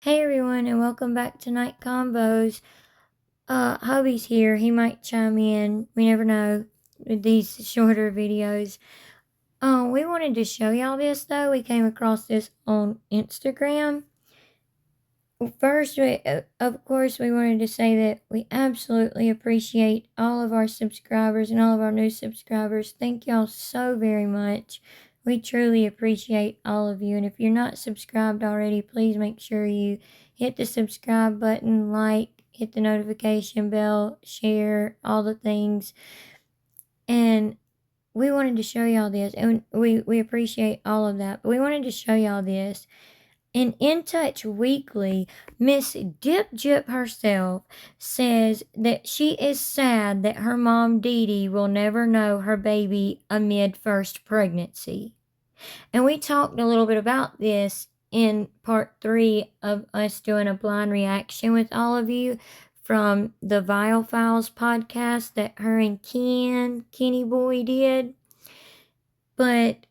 Hey everyone, and welcome back to Night Combos. Hubby's here. He might chime in. We never know with these shorter videos. We wanted to show y'all this though. We came across this on Instagram. First, of course, we wanted to say that we absolutely appreciate all of our subscribers and all of our new subscribers. Thank y'all so very much. We truly appreciate all of you. And if you're not subscribed already, please make sure you hit the subscribe button, hit the notification bell, share, all the things. And we wanted to show y'all this, and we appreciate all of that. But we wanted to show y'all this. In Touch Weekly, Miss Dip Gyp herself says that she is sad that her mom Dee Dee will never know her baby amid first pregnancy. And we talked a little bit about this in part 3 of us doing a blind reaction with all of you from the Vial Files podcast that her and Kenny Boy did. But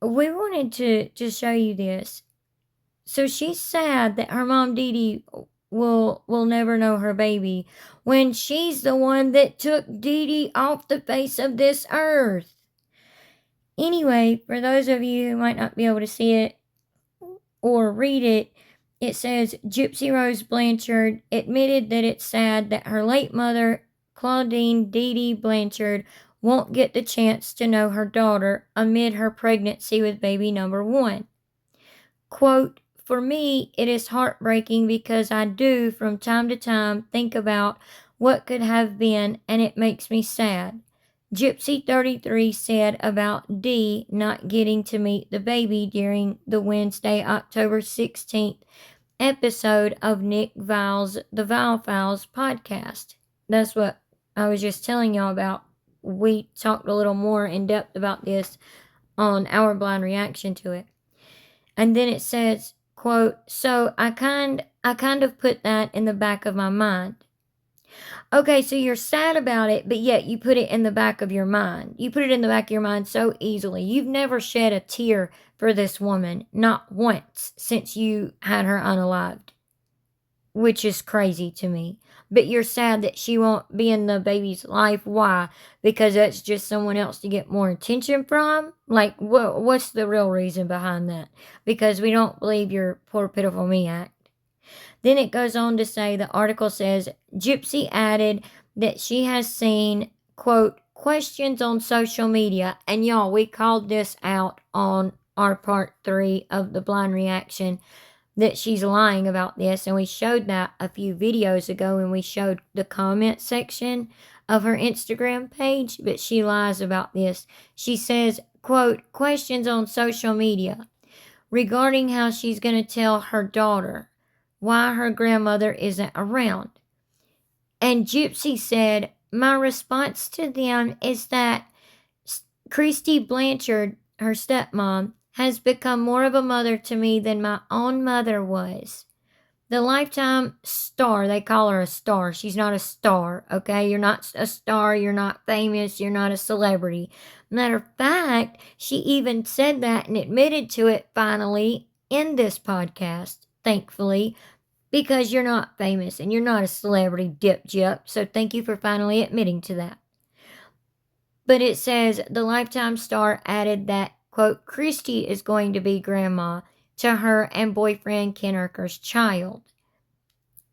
we wanted to show you this. So she's sad that her mom Dee Dee will never know her baby when she's the one that took Dee Dee off the face of this earth. Anyway, for those of you who might not be able to see it or read it, it says Gypsy Rose Blanchard admitted that it's sad that her late mother, Claudine Dee Dee Blanchard, won't get the chance to know her daughter amid her pregnancy with baby number 1. Quote, "For me, it is heartbreaking because I do, from time to time, think about what could have been, and it makes me sad," Gypsy 33 said about Dee not getting to meet the baby during the Wednesday, October 16th episode of Nick Vile's The Vile Files podcast. That's what I was just telling y'all about. We talked a little more in depth about this on our blind reaction to it. And then it says, quote, "So I kind of put that in the back of my mind." Okay, so you're sad about it, but yet you put it in the back of your mind. You put it in the back of your mind so easily. You've never shed a tear for this woman, not once, since you had her unalived, which is crazy to me. But you're sad that she won't be in the baby's life. Why? Because that's just someone else to get more attention from? Like, what's the real reason behind that? Because we don't believe your poor pitiful me act. Then it goes on to say, the article says, Gypsy added that she has seen, quote, questions on social media. And y'all, we called this out on our part 3 of the blind reaction, that she's lying about this, and we showed that a few videos ago when we showed the comment section of her Instagram page, but she lies about this. She says, quote, questions on social media regarding how she's going to tell her daughter why her grandmother isn't around. And Gypsy said, my response to them is that Christy Blanchard, her stepmom, has become more of a mother to me than my own mother was. The Lifetime star, they call her a star. She's not a star, okay? You're not a star, you're not famous, you're not a celebrity. Matter of fact, she even said that and admitted to it finally in this podcast, thankfully, because you're not famous and you're not a celebrity, Dip Gyp. So thank you for finally admitting to that. But it says the Lifetime star added that, quote, Christy is going to be grandma to her and boyfriend Ken Urker's child.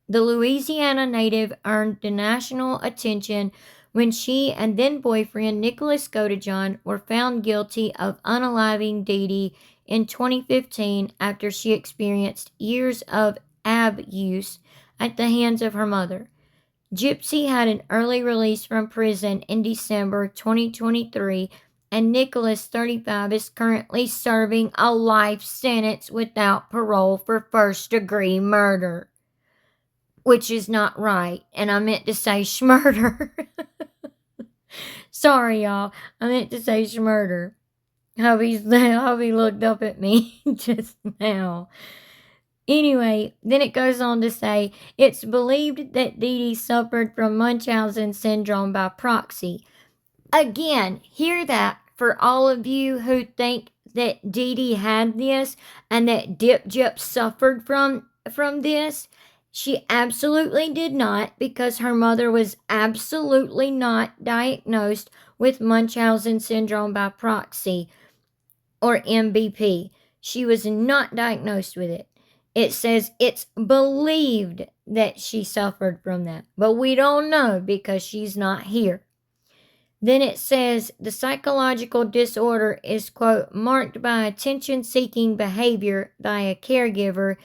The Louisiana native earned the national attention when she and then boyfriend Nicholas Godejohn were found guilty of unaliving Dee Dee in 2015 after she experienced years of abuse at the hands of her mother. Gypsy had an early release from prison in December 2023, and Nicholas, 35, is currently serving a life sentence without parole for first-degree murder. Which is not right, and I meant to say schmurder. Sorry, y'all. I meant to say schmurder. Hubby looked up at me just now. Anyway, then it goes on to say, it's believed that Dee Dee suffered from Munchausen syndrome by proxy. Again, hear that for all of you who think that Dee Dee had this and that Dip Gyp suffered from from this? She absolutely did not, because her mother was absolutely not diagnosed with Munchausen syndrome by proxy, or MBP. She was not diagnosed with it. It says it's believed that she suffered from that, but we don't know because she's not here. Then it says the psychological disorder is, quote, marked by attention-seeking behavior by a caregiver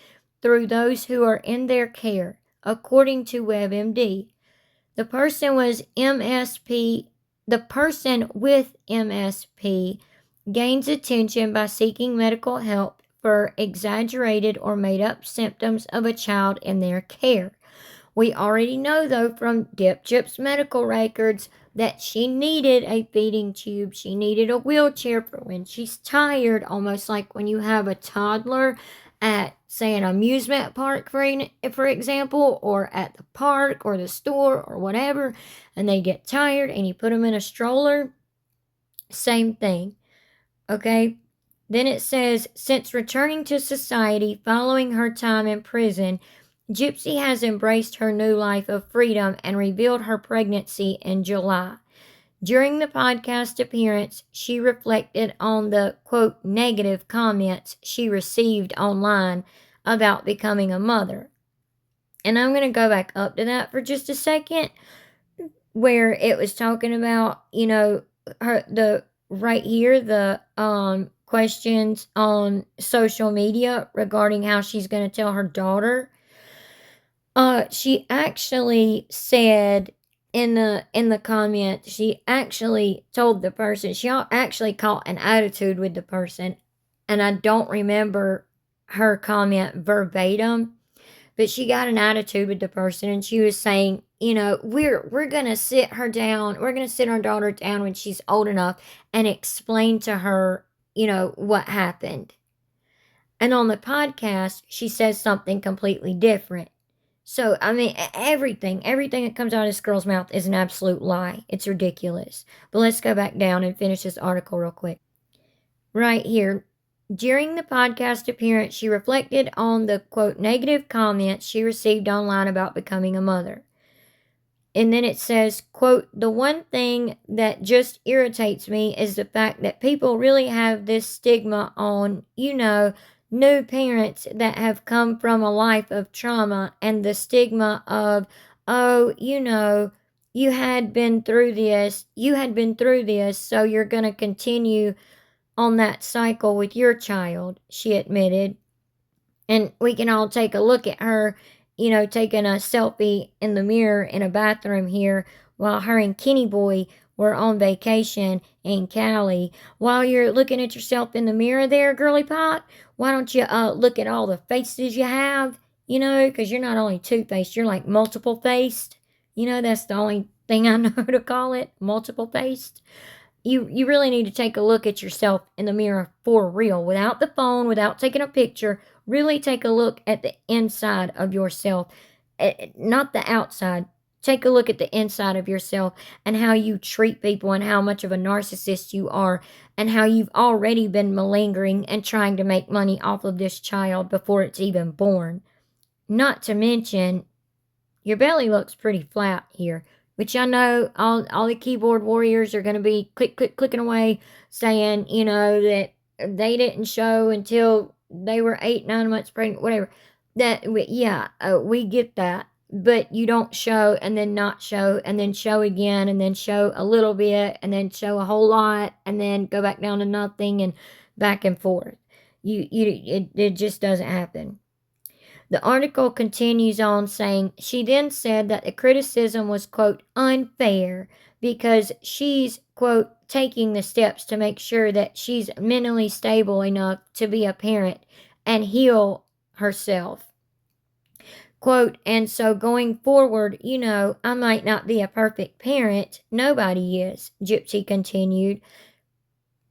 through those who are in their care, according to WebMD. The person with MSP gains attention by seeking medical help for exaggerated or made-up symptoms of a child in their care. We already know, though, from Gypsy's medical records that she needed a feeding tube. She needed a wheelchair for when she's tired, almost like when you have a toddler at, say, an amusement park, for example, or at the park or the store or whatever, and they get tired and you put them in a stroller. Same thing. Okay? Then it says, since returning to society following her time in prison, Gypsy has embraced her new life of freedom and revealed her pregnancy in July. During the podcast appearance, she reflected on the, quote, negative comments she received online about becoming a mother. And I'm going to go back up to that for just a second, where it was talking about, right here, the questions on social media regarding how she's going to tell her daughter. She actually said in the comment, she actually told the person, she actually caught an attitude with the person, and I don't remember her comment verbatim, but she got an attitude with the person, and she was saying, we're gonna sit her down, we're gonna sit our daughter down when she's old enough and explain to her, what happened. And on the podcast, she says something completely different. So, I mean, everything that comes out of this girl's mouth is an absolute lie. It's ridiculous. But let's go back down and finish this article real quick. Right here. During the podcast appearance, she reflected on the, quote, negative comments she received online about becoming a mother. And then it says, quote, the one thing that just irritates me is the fact that people really have this stigma on, new parents that have come from a life of trauma, and the stigma of, you had been through this, so you're going to continue on that cycle with your child, she admitted. And we can all take a look at her, taking a selfie in the mirror in a bathroom here while her and Kenny Boy were on vacation in Cali. While you're looking at yourself in the mirror there, girly pot, why don't you look at all the faces you have, because you're not only two-faced, you're like multiple-faced. That's the only thing I know to call it, multiple-faced. You really need to take a look at yourself in the mirror for real, without the phone, without taking a picture. Really take a look at the inside of yourself, not the outside. Take a look at the inside of yourself and how you treat people and how much of a narcissist you are, and how you've already been malingering and trying to make money off of this child before it's even born. Not to mention, your belly looks pretty flat here, which I know all the keyboard warriors are going to be clicking away saying, that they didn't show until they were 8-9 months pregnant, whatever. We get that. But you don't show and then not show and then show again and then show a little bit and then show a whole lot and then go back down to nothing and back and forth. It just doesn't happen. The article continues on saying, she then said that the criticism was, quote, unfair because she's, quote, taking the steps to make sure that she's mentally stable enough to be a parent and heal herself. Quote, and so going forward, I might not be a perfect parent. Nobody is, Gypsy continued.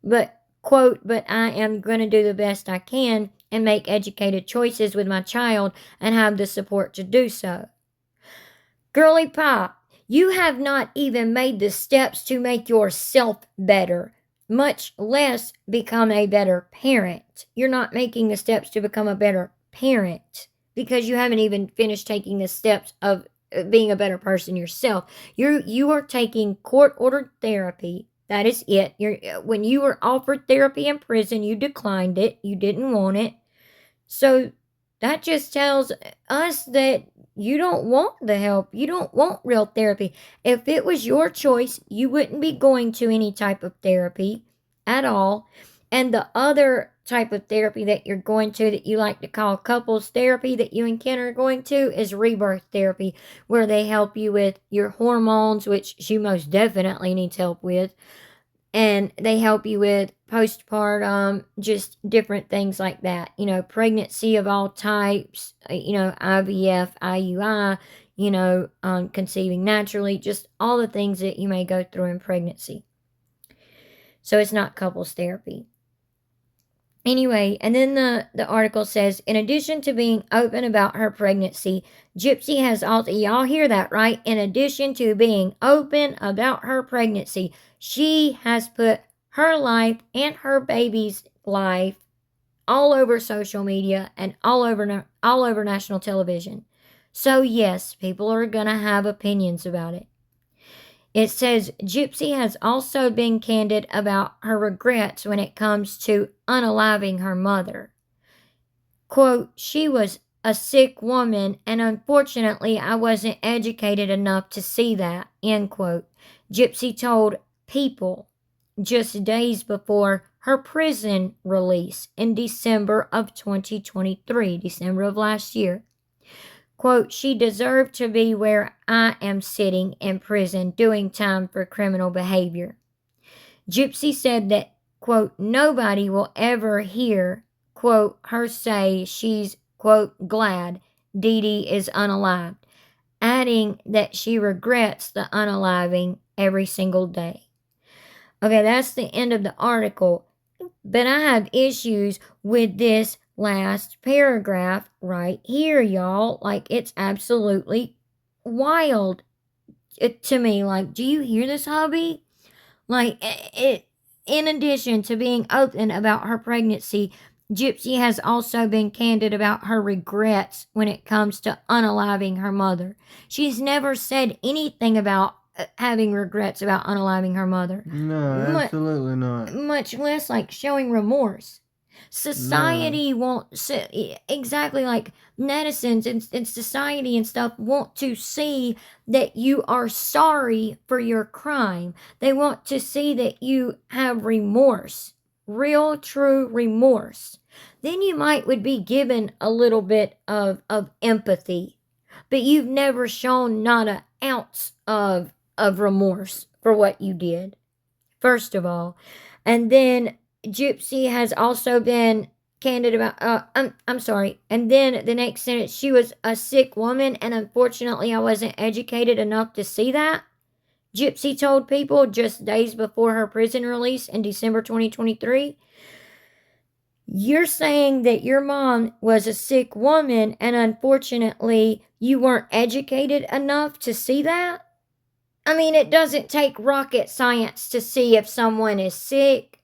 But, quote, but I am going to do the best I can and make educated choices with my child and have the support to do so. Girly pop, you have not even made the steps to make yourself better, much less become a better parent. You're not making the steps to become a better parent because you haven't even finished taking the steps of being a better person yourself. You are taking court-ordered therapy. That is it. When you were offered therapy in prison, you declined it. You didn't want it. So that just tells us that you don't want the help. You don't want real therapy. If it was your choice, you wouldn't be going to any type of therapy at all. And the other type of therapy that you're going to, that you like to call couples therapy, that you and Ken are going to, is rebirth therapy, where they help you with your hormones, which you most definitely need help with. And they help you with postpartum, just different things like that. Pregnancy of all types, IVF, IUI, conceiving naturally, just all the things that you may go through in pregnancy. So it's not couples therapy. Anyway, and then the article says, in addition to being open about her pregnancy, Gypsy has also, y'all hear that, right? In addition to being open about her pregnancy, she has put her life and her baby's life all over social media and all over national television. So yes, people are going to have opinions about it. It says Gypsy has also been candid about her regrets when it comes to unaliving her mother. Quote, she was a sick woman, and unfortunately I wasn't educated enough to see that, end quote. Gypsy told People just days before her prison release in December of 2023, December of last year. Quote, she deserved to be where I am sitting in prison doing time for criminal behavior. Gypsy said that, quote, nobody will ever hear, quote, her say she's, quote, glad Dee Dee is unalived, adding that she regrets the unaliving every single day. Okay, that's the end of the article, but I have issues with this last paragraph right here, y'all. Like, it's absolutely wild to me. Like, do you hear this, hubby? Like, in addition to being open about her pregnancy, Gypsy has also been candid about her regrets when it comes to unaliving her mother. She's never said anything about having regrets about unaliving her mother. No, absolutely not. Much less like showing remorse. Society won't, exactly like netizens and society and stuff, want to see that you are sorry for your crime. They want to see that you have remorse, real true remorse. Then you would be given a little bit of empathy, but you've never shown not an ounce of remorse for what you did, first of all. And then Gypsy has also been candid about, I'm sorry. And then the next sentence, she was a sick woman, and unfortunately I wasn't educated enough to see that. Gypsy told People just days before her prison release in December 2023. You're saying that your mom was a sick woman, and unfortunately you weren't educated enough to see that? I mean, it doesn't take rocket science to see if someone is sick.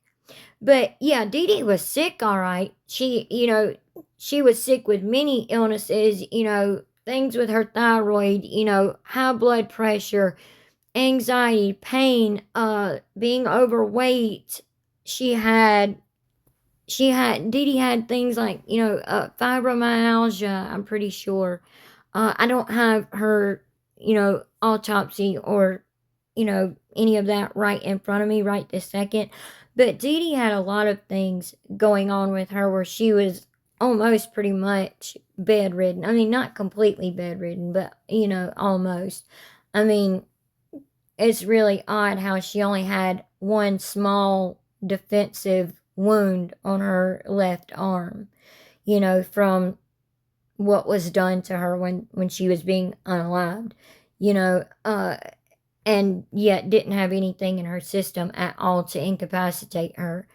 But yeah, Dee Dee was sick, all right. She was sick with many illnesses, things with her thyroid, high blood pressure, anxiety, pain, being overweight. Dee Dee had things like, fibromyalgia, I'm pretty sure. I don't have her, autopsy or, any of that right in front of me right this second. But Dee Dee had a lot of things going on with her where she was almost pretty much bedridden. I mean, not completely bedridden, but, almost. I mean, it's really odd how she only had one small defensive wound on her left arm, from what was done to her when she was being unalived, and yet didn't have anything in her system at all to incapacitate her.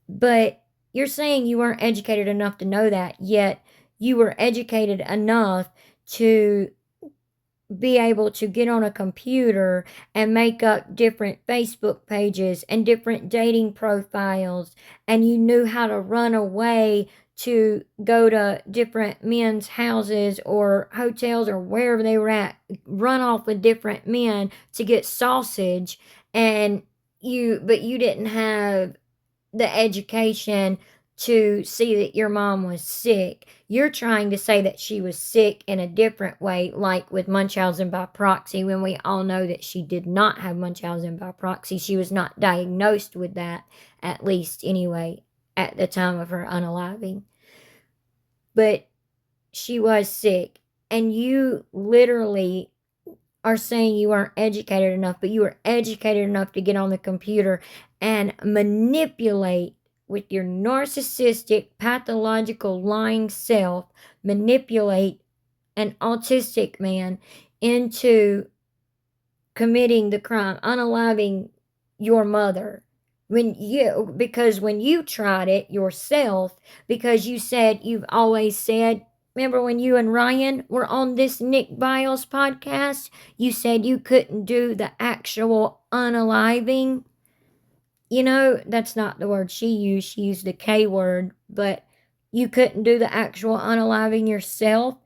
But you're saying you weren't educated enough to know that, yet you were educated enough to be able to get on a computer and make up different Facebook pages and different dating profiles, and you knew how to run away to go to different men's houses or hotels or wherever they were at, run off with different men to get sausage, but you didn't have the education to see that your mom was sick. You're trying to say that she was sick in a different way, like with Munchausen by proxy, when we all know that she did not have Munchausen by proxy. She was not diagnosed with that, at least anyway, at the time of her unaliving. But she was sick, and you literally are saying you aren't educated enough, but you were educated enough to get on the computer and manipulate with your narcissistic, pathological, lying self, manipulate an autistic man into committing the crime, unaliving your mother. Because when you tried it yourself, because you've always said, remember when you and Ryan were on this Nick Biles podcast, you said you couldn't do the actual unaliving. That's not the word she used. She used the K word, but you couldn't do the actual unaliving yourself.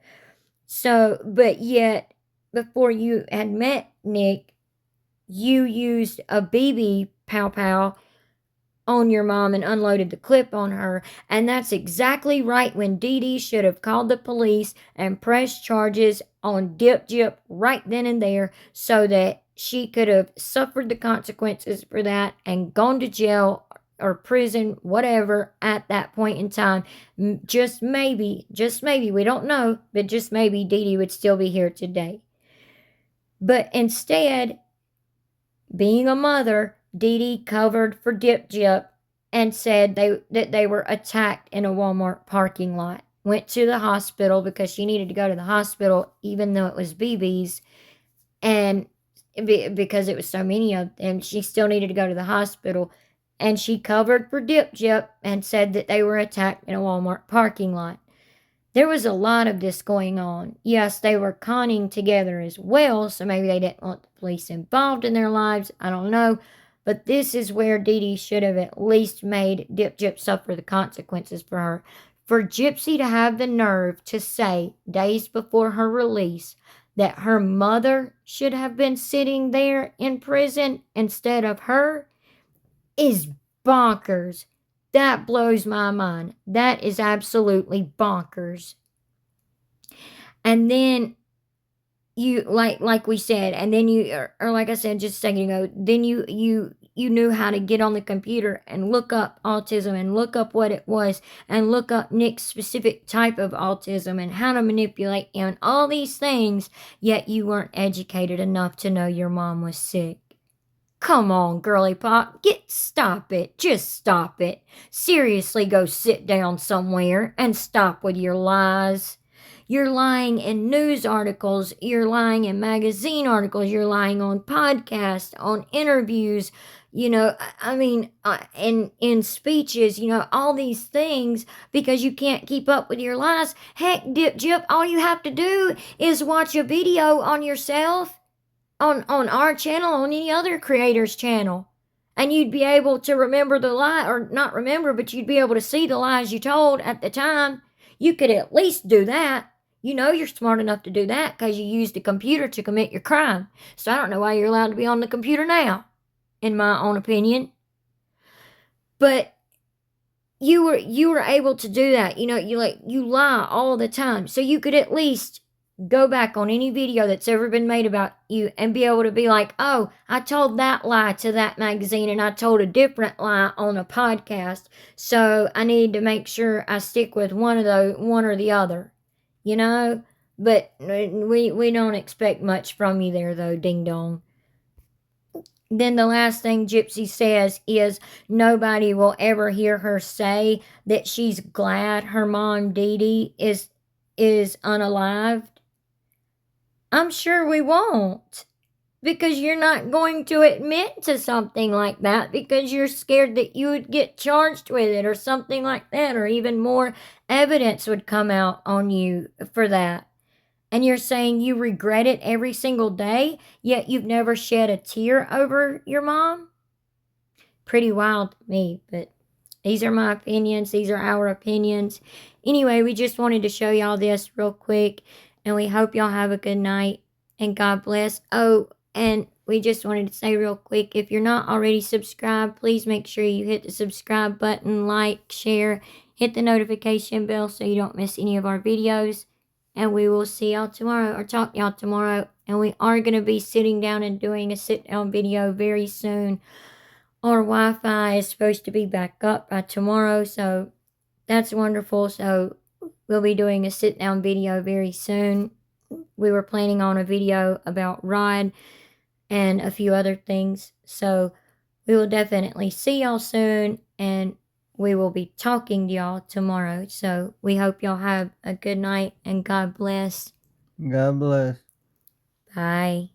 So, but yet, before you had met Nick, you used a BB pow pow on your mom and unloaded the clip on her. And that's exactly right when Dee Dee should have called the police and pressed charges on Dip Jip right then and there, so that she could have suffered the consequences for that and gone to jail or prison, whatever, at that point in time. Just maybe, we don't know, but just maybe Dee Dee would still be here today. But instead, being a mother, Dee Dee covered for Dip Jip and said that they were attacked in a Walmart parking lot. Went to the hospital because she needed to go to the hospital, even though it was BB's, and because it was so many of them, she still needed to go to the hospital. And she covered for Dip Jip and said that they were attacked in a Walmart parking lot. There was a lot of this going on. Yes, they were conning together as well, so maybe they didn't want the police involved in their lives. I don't know. But this is where Dee Dee should have at least made Dip Jip suffer the consequences for her. For Gypsy to have the nerve to say, days before her release, that her mother should have been sitting there in prison instead of her is bonkers. That blows my mind. That is absolutely bonkers. And then you, like we said, and then you, or like I said just a second ago, then you knew how to get on the computer and look up autism and look up what it was and look up Nick's specific type of autism and how to manipulate him and all these things, yet you weren't educated enough to know your mom was sick. Come on, girly pop, stop it. Just stop it. Seriously, go sit down somewhere and stop with your lies. You're lying in news articles, you're lying in magazine articles, you're lying on podcasts, on interviews, in speeches, all these things, because you can't keep up with your lies. Heck, Dip Jip, all you have to do is watch a video on yourself, on our channel, on any other creator's channel, and you'd be able to remember the lie, or not remember, but you'd be able to see the lies you told at the time. You could at least do that. You're smart enough to do that because you used a computer to commit your crime. So I don't know why you're allowed to be on the computer now, in my own opinion. But you were able to do that. You lie all the time. So you could at least go back on any video that's ever been made about you and be able to be like, oh, I told that lie to that magazine and I told a different lie on a podcast. So I need to make sure I stick with one or the other. But we don't expect much from you there, though, ding dong. Then the last thing Gypsy says is nobody will ever hear her say that she's glad her mom Dee Dee is unalived. I'm sure we won't, because you're not going to admit to something like that because you're scared that you would get charged with it or something like that, or even more evidence would come out on you for that. And you're saying you regret it every single day, yet you've never shed a tear over your mom? Pretty wild to me, but these are my opinions. These are our opinions. Anyway, we just wanted to show y'all this real quick, and we hope y'all have a good night, and God bless. Oh, and we just wanted to say real quick, if you're not already subscribed, please make sure you hit the subscribe button, like, share, hit the notification bell so you don't miss any of our videos. And we will see y'all tomorrow, or talk to y'all tomorrow. And we are going to be sitting down and doing a sit-down video very soon. Our Wi-Fi is supposed to be back up by tomorrow, so that's wonderful. So we'll be doing a sit-down video very soon. We were planning on a video about Rod and a few other things. So we will definitely see y'all soon, and we will be talking to y'all tomorrow. So we hope y'all have a good night, and God bless. God bless. Bye.